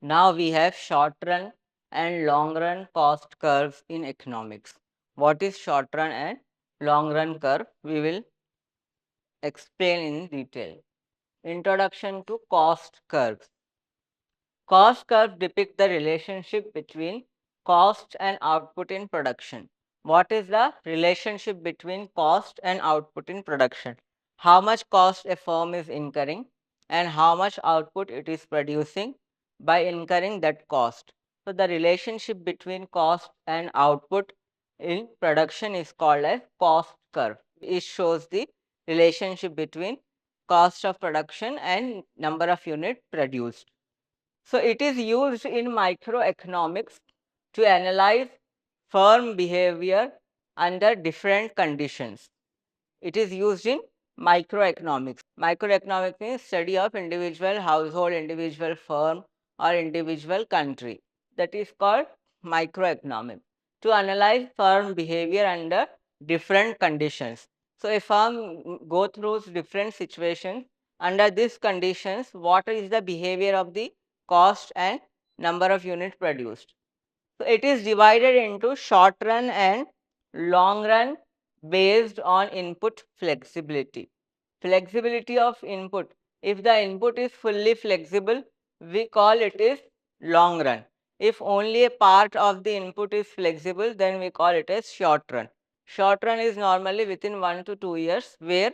Now we have short run and long run cost curves in economics. What is short run and long run curve? We will explain in detail. Introduction to cost curves. Cost curves depict the relationship between cost and output in production. What is the relationship between cost and output in production? How much cost a firm is incurring and how much output it is producing by incurring that cost. So, the relationship between cost and output in production is called as cost curve. It shows the relationship between cost of production and number of units produced. So, it is used in microeconomics to analyze firm behavior under different conditions. It is used in microeconomics. Microeconomics means study of individual household, individual firm or individual country. That is called microeconomics. To analyze firm behavior under different conditions. So, a firm go through different situations. Under these conditions, what is the behavior of the cost and number of units produced. So, it is divided into short run and long run based on input flexibility. Flexibility of input. If the input is fully flexible, we call it is long run. If only a part of the input is flexible, then we call it as short run. Short run is normally within 1 to 2 years, where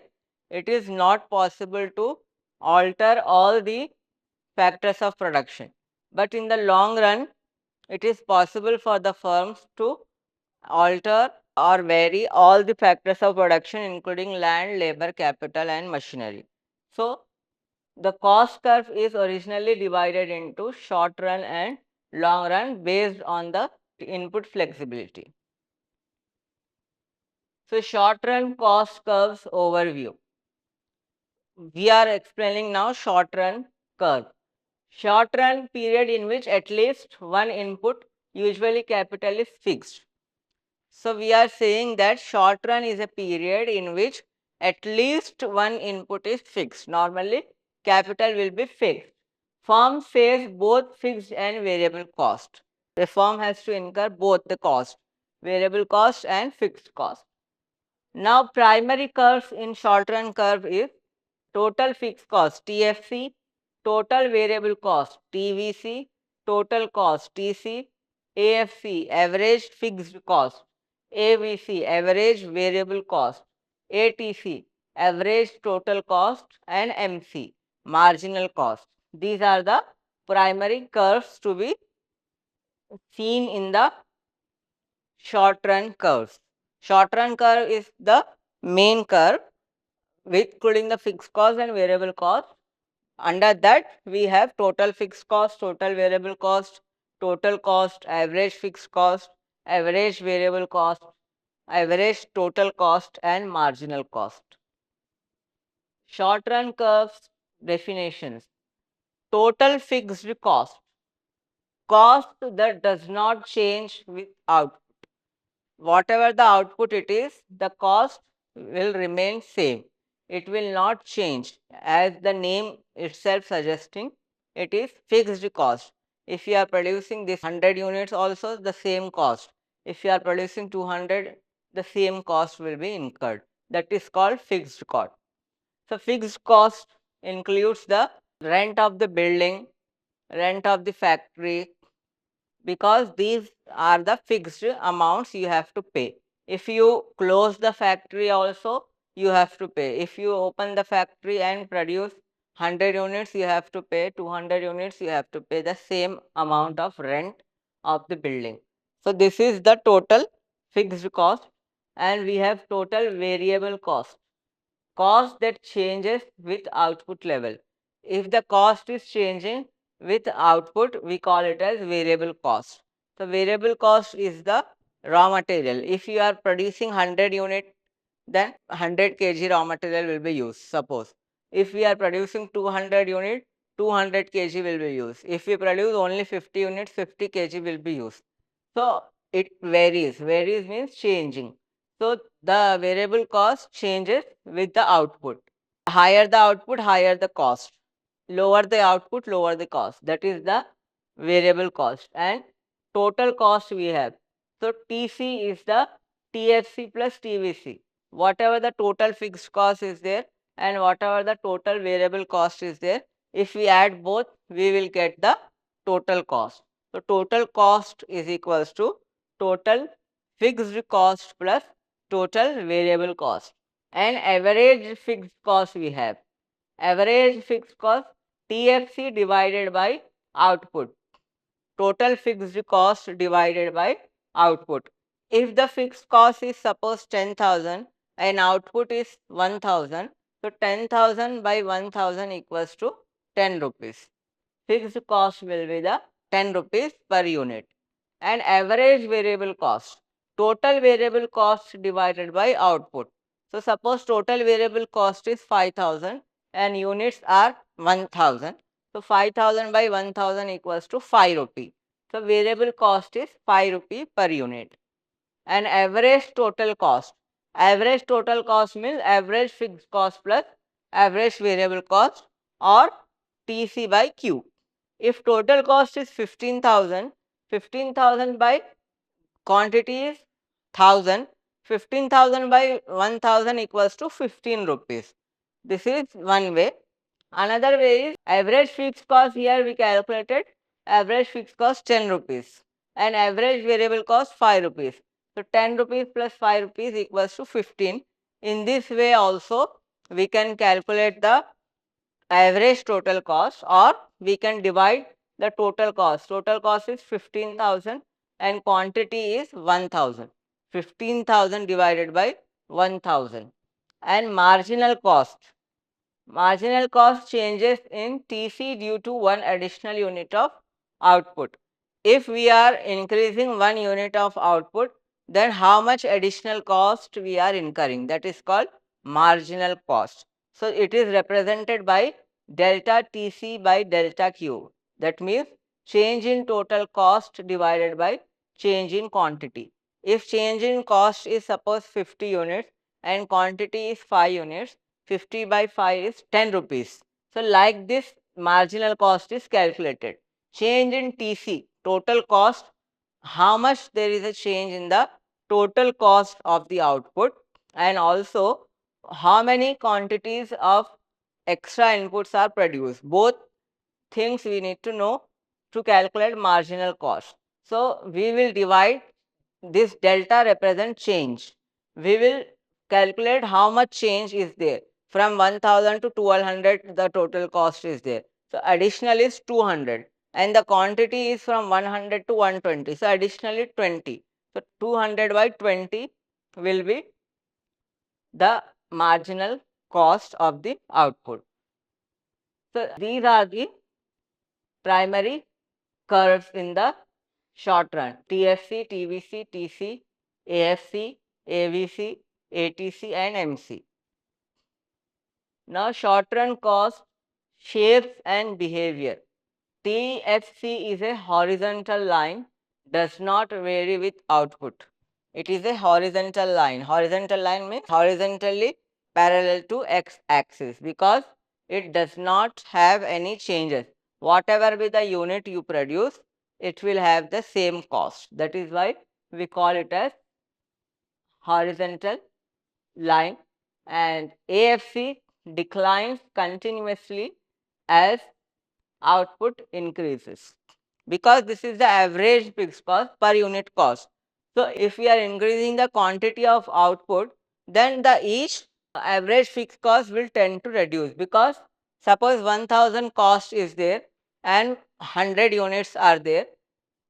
it is not possible to alter all the factors of production. But in the long run, it is possible for the firms to alter or vary all the factors of production, including land, labor, capital and machinery. So, the cost curve is originally divided into short run and long run based on the input flexibility. So, short run cost curves overview. We are explaining now short run curve. Short run period in which at least one input, usually capital, is fixed. So, we are saying that short run is a period in which at least one input is fixed. Normally, capital will be fixed. Firm saves both fixed and variable cost. The firm has to incur both the cost, variable cost and fixed cost. Now, primary curves in short run curve is total fixed cost TFC, total variable cost TVC, total cost TC, AFC average fixed cost, AVC average variable cost, ATC average total cost and MC marginal cost. These are the primary curves to be seen in the short run curves. Short run curve is the main curve with including the fixed cost and variable cost. Under that, we have total fixed cost, total variable cost, total cost, average fixed cost, average variable cost, average total cost and marginal cost. Short run curves definitions. Total fixed cost. Cost that does not change with output. Whatever the output it is, the cost will remain same. It will not change, as the name itself suggesting, it is fixed cost. If you are producing this 100 units also, the same cost. If you are producing 200, the same cost will be incurred. That is called fixed cost. So, fixed cost includes the rent of the building, rent of the factory, because these are the fixed amounts you have to pay. If you close the factory also, you have to pay. If you open the factory and produce 100 units, you have to pay 200 units, you have to pay the same amount of rent of the building. So, this is the total fixed cost, and we have total variable cost. Cost that changes with output level. If the cost is changing with output, we call it as variable cost. So, variable cost is the raw material. If you are producing 100 unit, then 100 kg raw material will be used, suppose. If we are producing 200 unit, 200 kg will be used. If we produce only 50 units, 50 kg will be used. So, it varies. Varies means changing. So, the variable cost changes with the output. Higher the output, higher the cost. Lower the output, lower the cost. That is the variable cost, and total cost we have. So TC is the TFC plus TVC. Whatever the total fixed cost is there and whatever the total variable cost is there, if we add both, we will get the total cost. So total cost is equals to total fixed cost plus total variable cost, and average fixed cost we have. Average fixed cost TFC divided by output. Total fixed cost divided by output. If the fixed cost is suppose 10,000 and output is 1,000, so 10,000 by 1,000 equals to 10 rupees. Fixed cost will be the 10 rupees per unit. And average variable cost, total variable cost divided by output. So suppose total variable cost is 5,000 and units are 1,000. So 5,000 by 1,000 equals to 5 rupee. So variable cost is 5 rupee per unit. And average total cost. Average total cost means average fixed cost plus average variable cost, or TC by Q. If total cost is 15,000, 15,000 by quantity is 1,000, 15,000 by 1,000 equals to 15 rupees. This is one way. Another way is average fixed cost. Here we calculated average fixed cost 10 rupees and average variable cost 5 rupees. So 10 rupees plus 5 rupees equals to 15. In this way also we can calculate the average total cost, or we can divide the total cost. Total cost is 15,000 and quantity is 1,000. 15,000 divided by 1,000. And marginal cost. Marginal cost changes in TC due to one additional unit of output. If we are increasing one unit of output, then how much additional cost we are incurring? That is called marginal cost. So it is represented by delta TC by delta Q. That means change in total cost divided by change in quantity. If change in cost is suppose 50 units and quantity is 5 units, 50 by 5 is 10 rupees. So like this marginal cost is calculated. Change in TC, total cost, how much there is a change in the total cost of the output, and also how many quantities of extra inputs are produced. Both things we need to know to calculate marginal cost. So we will divide this delta represent change. We will calculate how much change is there. From 1,000 to 1,200 the total cost is there. So additional is 200 and the quantity is from 100 to 120. So additionally 20. So 200 by 20 will be the marginal cost of the output. So these are the primary curves in the short run: TFC, TVC, TC, AFC, AVC, ATC and MC. Now short run cost, shapes and behavior. TFC is a horizontal line, does not vary with output. It is a horizontal line. Horizontal line means horizontally parallel to x axis, because it does not have any changes. Whatever be the unit you produce, it will have the same cost. That is why we call it as horizontal line. And AFC declines continuously as output increases, because this is the average fixed cost per unit cost. So if we are increasing the quantity of output, then the each average fixed cost will tend to reduce, because suppose 1,000 cost is there and 100 units are there,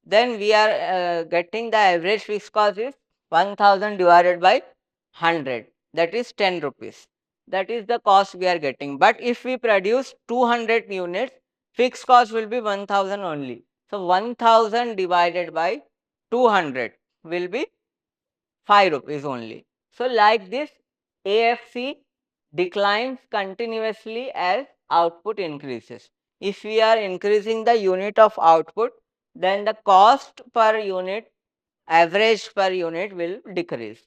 then we are getting the average fixed cost is 1,000 divided by 100, that is 10 rupees. That is the cost we are getting. But if we produce 200 units, fixed cost will be 1,000 only. So 1,000 divided by 200 will be 5 rupees only. So like this, AFC declines continuously as output increases. If we are increasing the unit of output, then the cost per unit, average per unit will decrease.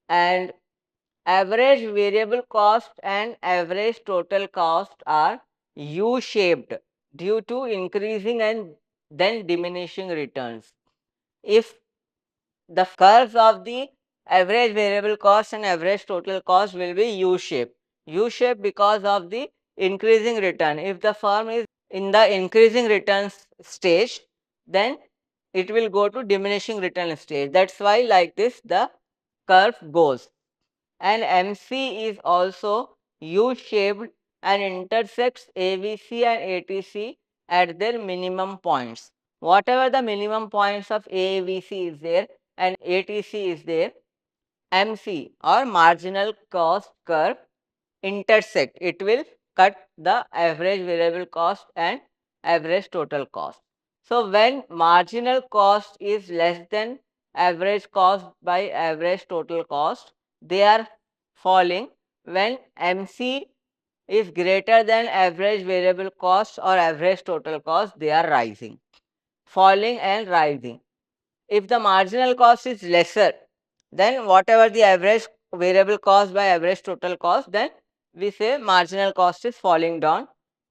And average variable cost and average total cost are U-shaped due to increasing and then diminishing returns. If the curves of the average variable cost and average total cost will be U-shape. U-shape because of the increasing return. If the firm is in the increasing returns stage, then it will go to diminishing return stage. That's why like this the curve goes. And MC is also U-shaped and intersects AVC and ATC at their minimum points. Whatever the minimum points of AVC is there and ATC is there, MC or marginal cost curve intersect. It will cut the average variable cost and average total cost. So when marginal cost is less than average cost by average total cost, they are falling. When MC is greater than average variable cost or average total cost, they are rising, falling and rising. If the marginal cost is lesser, then whatever the average variable cost by average total cost, then we say marginal cost is falling down.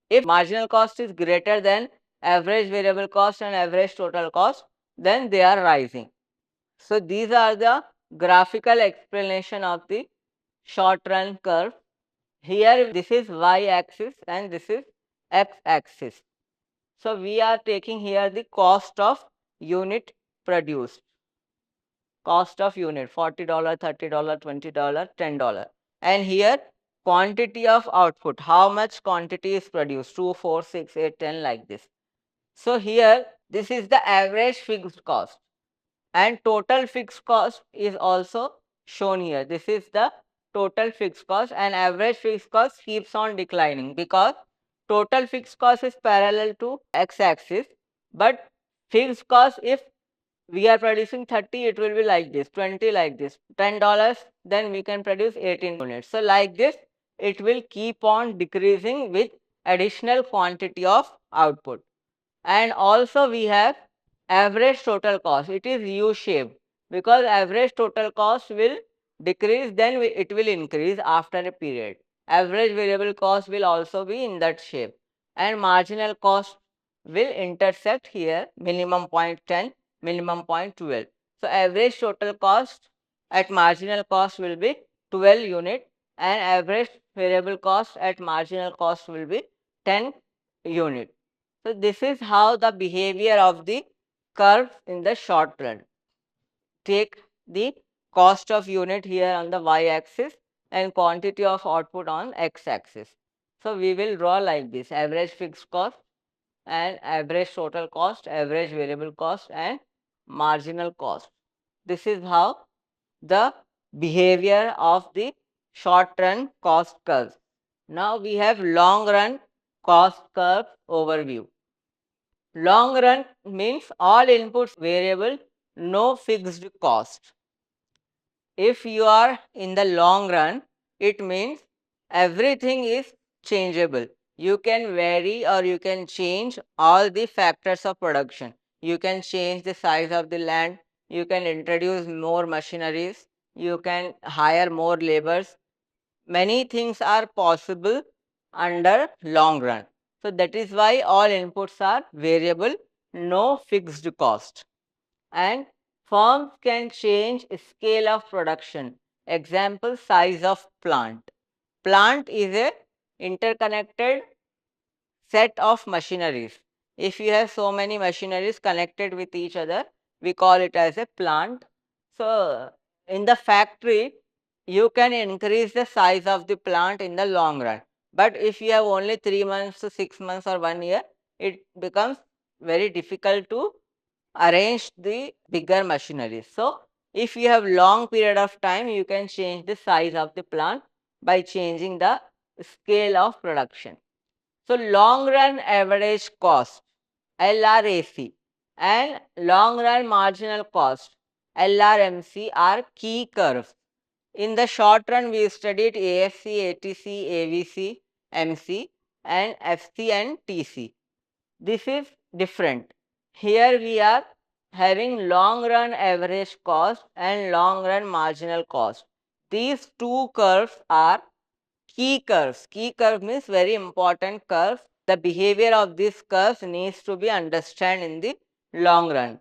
If marginal cost is greater than average variable cost and average total cost, then they are rising. So these are the graphical explanation of the short run curve. Here this is y axis and this is x axis. So we are taking here the cost of unit produced. Cost of unit $40, $30, $20, $10. And here quantity of output, how much quantity is produced, 2, 4, 6, 8, 10 like this. So here this is the average fixed cost and total fixed cost is also shown here. This is the total fixed cost and average fixed cost keeps on declining because total fixed cost is parallel to x axis, but fixed cost, if we are producing 30, it will be like this, 20 like this, $10, then we can produce 18 units. So like this it will keep on decreasing with additional quantity of output. And also we have average total cost. It is U-shaped because average total cost will decrease, then it will increase after a period. Average variable cost will also be in that shape and marginal cost will intersect here, minimum point 10, minimum point 12. So average total cost at marginal cost will be 12 unit and average variable cost at marginal cost will be 10 unit. So this is how the behavior of the curve in the short run. Take the cost of unit here on the y-axis and quantity of output on x-axis. So we will draw like this: average fixed cost and average total cost, average variable cost and marginal cost. This is how the behavior of the short run cost curve. Now we have long run cost curve overview. Long run means all inputs variable, no fixed cost. If you are in the long run, it means everything is changeable. You can vary or you can change all the factors of production. You can change the size of the land, you can introduce more machineries, you can hire more laborers. Many things are possible under long run. So that is why all inputs are variable, no fixed cost. And firms can change scale of production. Example, size of plant. Plant is a interconnected set of machineries. If you have so many machineries connected with each other, we call it as a plant. So in the factory, you can increase the size of the plant in the long run. But if you have only 3 months to 6 months or 1 year, it becomes very difficult to arrange the bigger machinery. So if you have long period of time, you can change the size of the plant by changing the scale of production. So long run average cost, LRAC, and long run marginal cost, LRMC, are key curves. In the short run, we studied AFC, ATC, AVC, MC, and FC and TC. This is different. Here we are having long run average cost and long run marginal cost. These two curves are key curves. Key curve means very important curve the behavior of these curves needs to be understood in the long run,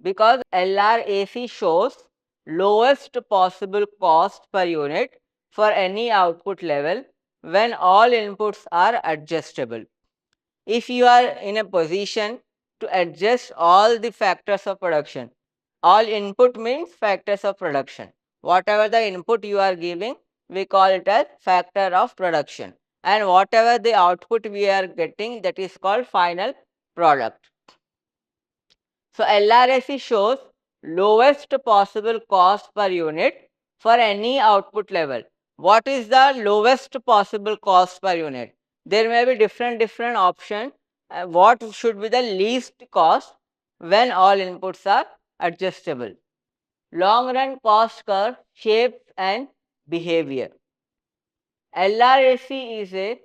because LRAC shows lowest possible cost per unit for any output level when all inputs are adjustable. If you are in a position to adjust all the factors of production, all input means factors of production, whatever the input you are giving, we call it as factor of production, and whatever the output we are getting, that is called final product. So LRAC shows lowest possible cost per unit for any output level. What is the lowest possible cost per unit? There may be different options. What should be the least cost when all inputs are adjustable? Long run cost curve, shapes and behavior. LRAC is a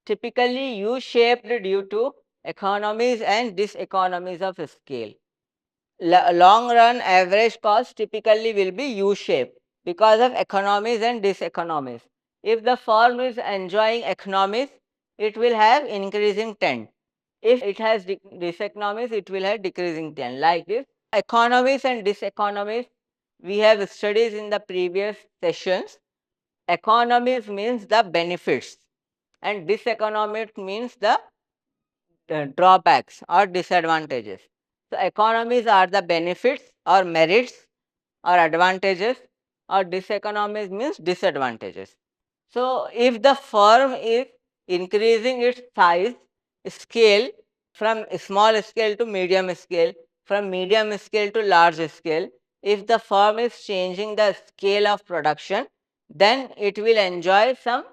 typically U-shaped due to economies and diseconomies of scale. Long run average cost typically will be U-shaped because of economies and diseconomies. If the firm is enjoying economies, it will have increasing trend. If it has diseconomies, it will have decreasing trend, like this. Economies and diseconomies, we have studied in the previous sessions. Economies means the benefits and diseconomics means the drawbacks or disadvantages. So economies are the benefits or merits or advantages, or diseconomies means disadvantages. So if the firm is increasing its size, scale, from small scale to medium scale, from medium scale to large scale, if the firm is changing the scale of production, then it will enjoy some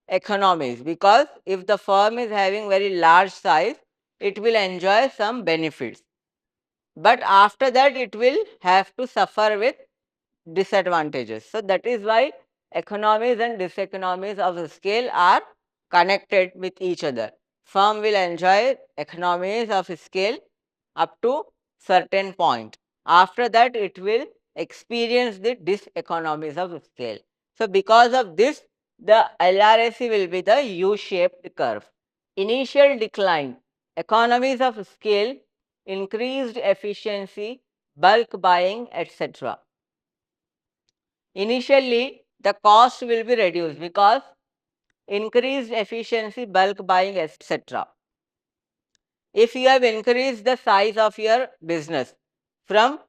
economies, because if the firm is having very large size, it will enjoy some benefits, but after that it will have to suffer with disadvantages. So that is why economies and diseconomies of scale are connected with each other. Firm will enjoy economies of scale up to certain point. After that it will experience the diseconomies of scale. So because of this, the LRAC will be the U-shaped curve. Initial decline, economies of scale, increased efficiency, bulk buying, etc. Initially, the cost will be reduced because increased efficiency, bulk buying, etc. If you have increased the size of your business from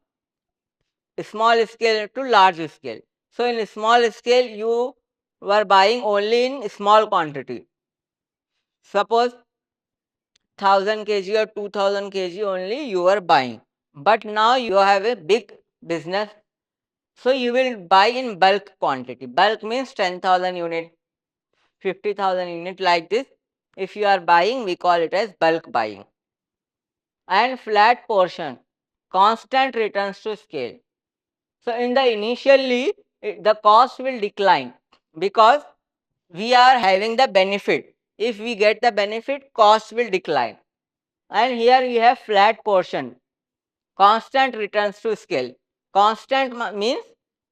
small scale to large scale, so in small scale you were buying only in small quantity. Suppose 1000 kg or 2000 kg only you are buying, but now you have a big business, so you will buy in bulk quantity. Bulk means 10,000 unit, 50,000 unit, like this. If you are buying, we call it as bulk buying. And flat portion, constant returns to scale. So in the initially the cost will decline because we are having the benefit. If we get the benefit, cost will decline. And here we have flat portion, constant returns to scale. Constant means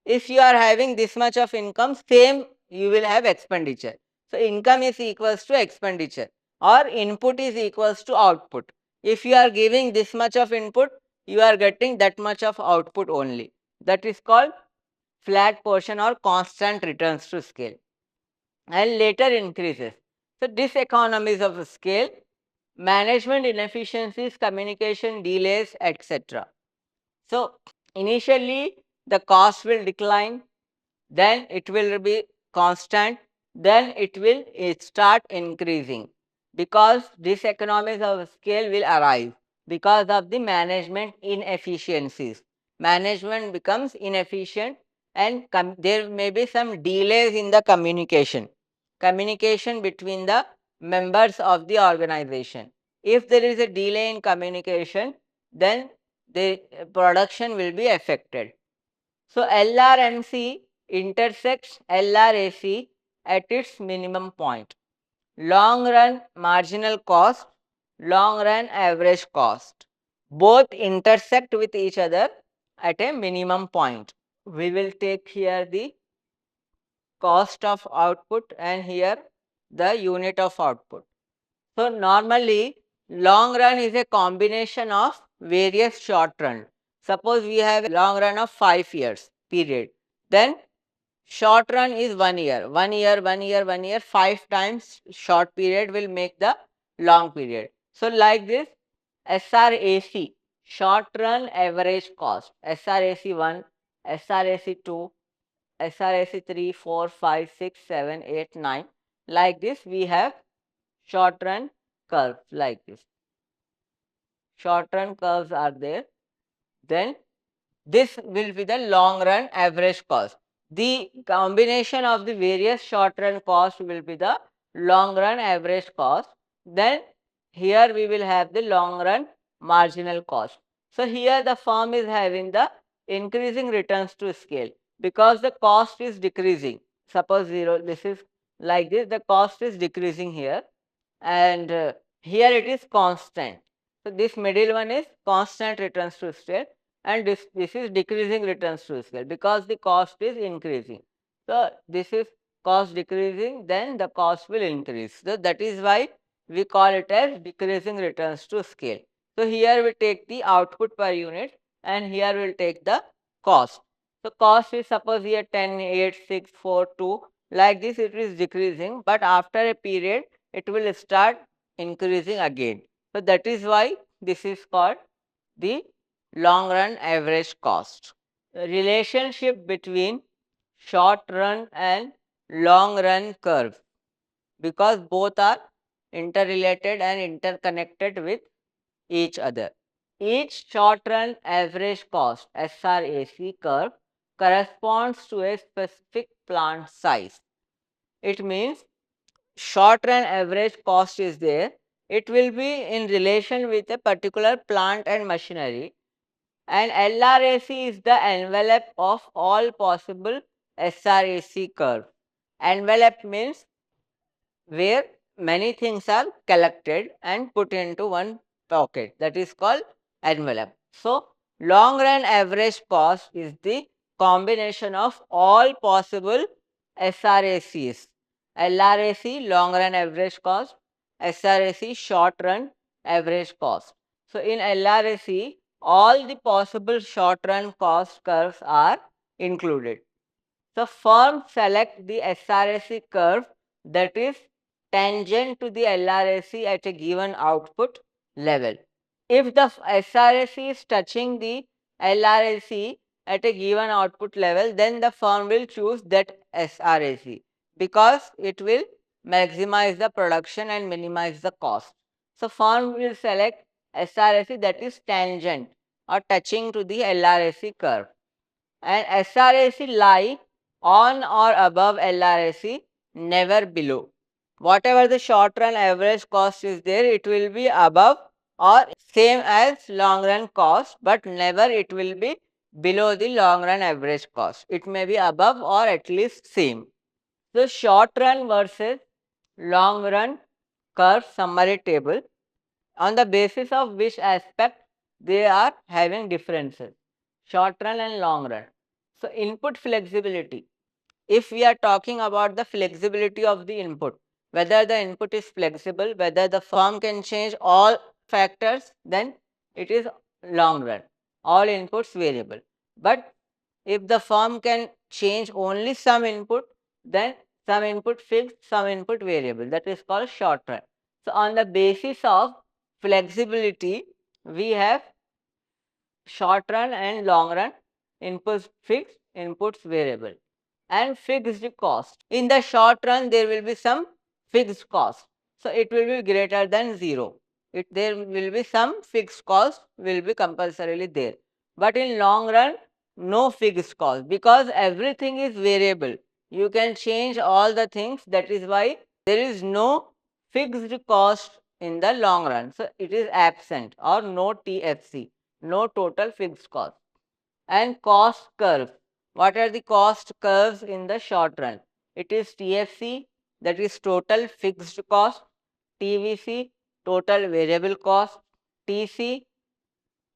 if you are having this much of income, same you will have expenditure. So income is equals to expenditure, or input is equals to output. If you are giving this much of input, you are getting that much of output only. That is called flat portion or constant returns to scale, and later increases. So diseconomies of scale, management inefficiencies, communication delays, etc. So initially the cost will decline, then it will be constant, then it will start increasing, because diseconomies of scale will arise because of the management inefficiencies. Management becomes inefficient, and there may be some delays in the communication between the members of the organization. If there is a delay in communication, then the production will be affected. So LRMC intersects LRAC at its minimum point. Long run marginal cost, long run average cost, both intersect with each other at a minimum point. We will take here the cost of output and here the unit of output. So normally long run is a combination of various short run. Suppose we have a long run of 5 years period, then short run is 1 year, 1 year, 1 year, 1 year, 5 times short period will make the long period. So like this SRAC, short run average cost, SRAC 1, SRAC 2, SRAC 3, 4, 5, 6, 7, 8, 9. Like this we have short run curves like this. Short run curves are there. Then this will be the long run average cost. The combination of the various short run cost will be the long run average cost. Then here we will have the long run marginal cost. So here the firm is having the increasing returns to scale because the cost is decreasing. Suppose 0, this is like this, the cost is decreasing here, and here it is constant. So this middle one is constant returns to scale, and this is decreasing returns to scale because the cost is increasing. So this is cost decreasing, then the cost will increase. So that is why we call it as decreasing returns to scale. So here we take the output per unit, and here we will take the cost. So cost is suppose here 10, 8, 6, 4, 2, like this it is decreasing, but after a period it will start increasing again. So that is why this is called the long run average cost. The relationship between short run and long run curve, because both are interrelated and interconnected with each other. Each short run average cost SRAC curve corresponds to a specific plant size. It means short run average cost is there, it will be in relation with a particular plant and machinery, and LRAC is the envelope of all possible SRAC curve. Envelope means where many things are collected and put into one pocket, that is called envelope. So long run average cost is the combination of all possible SRACs. LRAC long run average cost, SRAC short run average cost. So in LRAC all the possible short run cost curves are included. So firms select the SRAC curve that is tangent to the LRAC at a given output level. If the SRAC is touching the LRAC at a given output level, then the firm will choose that SRAC because it will maximize the production and minimize the cost. So firm will select SRAC that is tangent or touching to the LRAC curve, and SRAC lie on or above LRAC, never below. Whatever the short run average cost is there, it will be above or same as long run cost, but never it will be below the long run average cost. It may be above or at least same. So short run versus long run curve summary table, on the basis of which aspect they are having differences, short run and long run. So input flexibility, if we are talking about the flexibility of the input, whether the input is flexible, whether the firm can change all factors, then it is long run, all inputs variable. But if the firm can change only some input, then some input fixed, some input variable, that is called short run. So on the basis of flexibility, we have short run and long run, inputs fixed, inputs variable, and fixed cost. In the short run, there will be some fixed cost. So it will be greater than 0. There will be some fixed cost will be compulsorily there. But in long run, no fixed cost because everything is variable. You can change all the things. That is why there is no fixed cost in the long run. So it is absent or no TFC, no total fixed cost. And cost curve. What are the cost curves in the short run? It is TFC, that is total fixed cost, TVC, total variable cost, TC,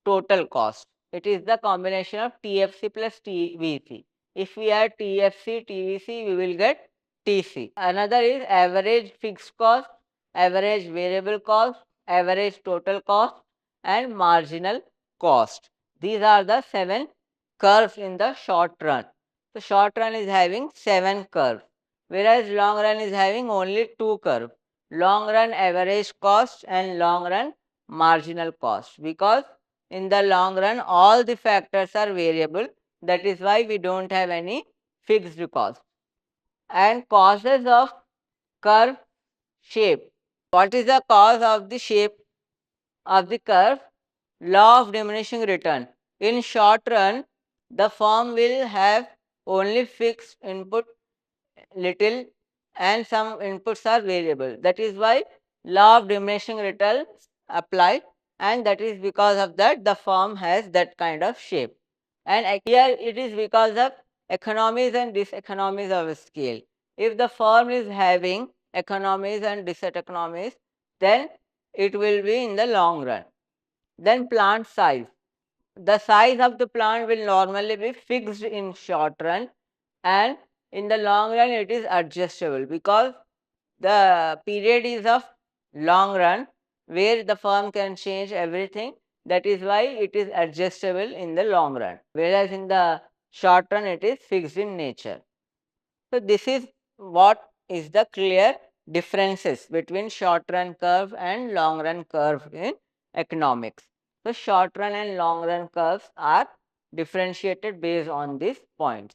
total cost. It is the combination of TFC plus TVC. If we add TFC, TVC, we will get TC. Another is average fixed cost, average variable cost, average total cost, and marginal cost. These are the 7 curves in the short run. The short run is having 7 curves, whereas long run is having only 2 curves. Long run average cost and long run marginal cost, because in the long run all the factors are variable. That is why we don't have any fixed cost. And causes of curve shape. What is the cause of the shape of the curve? Law of diminishing return. In short run, the firm will have only fixed input little and some inputs are variable. That is why law of diminishing returns apply, and that is because of that the firm has that kind of shape. And here it is because of economies and diseconomies of scale. If the firm is having economies and diseconomies, then it will be in the long run. Then plant size. The size of the plant will normally be fixed in short run, and in the long run it is adjustable, because the period is of long run where the firm can change everything. That is why it is adjustable in the long run, whereas in the short run it is fixed in nature. So this is what is the clear differences between short run curve and long run curve in economics. So short run and long run curves are differentiated based on these points.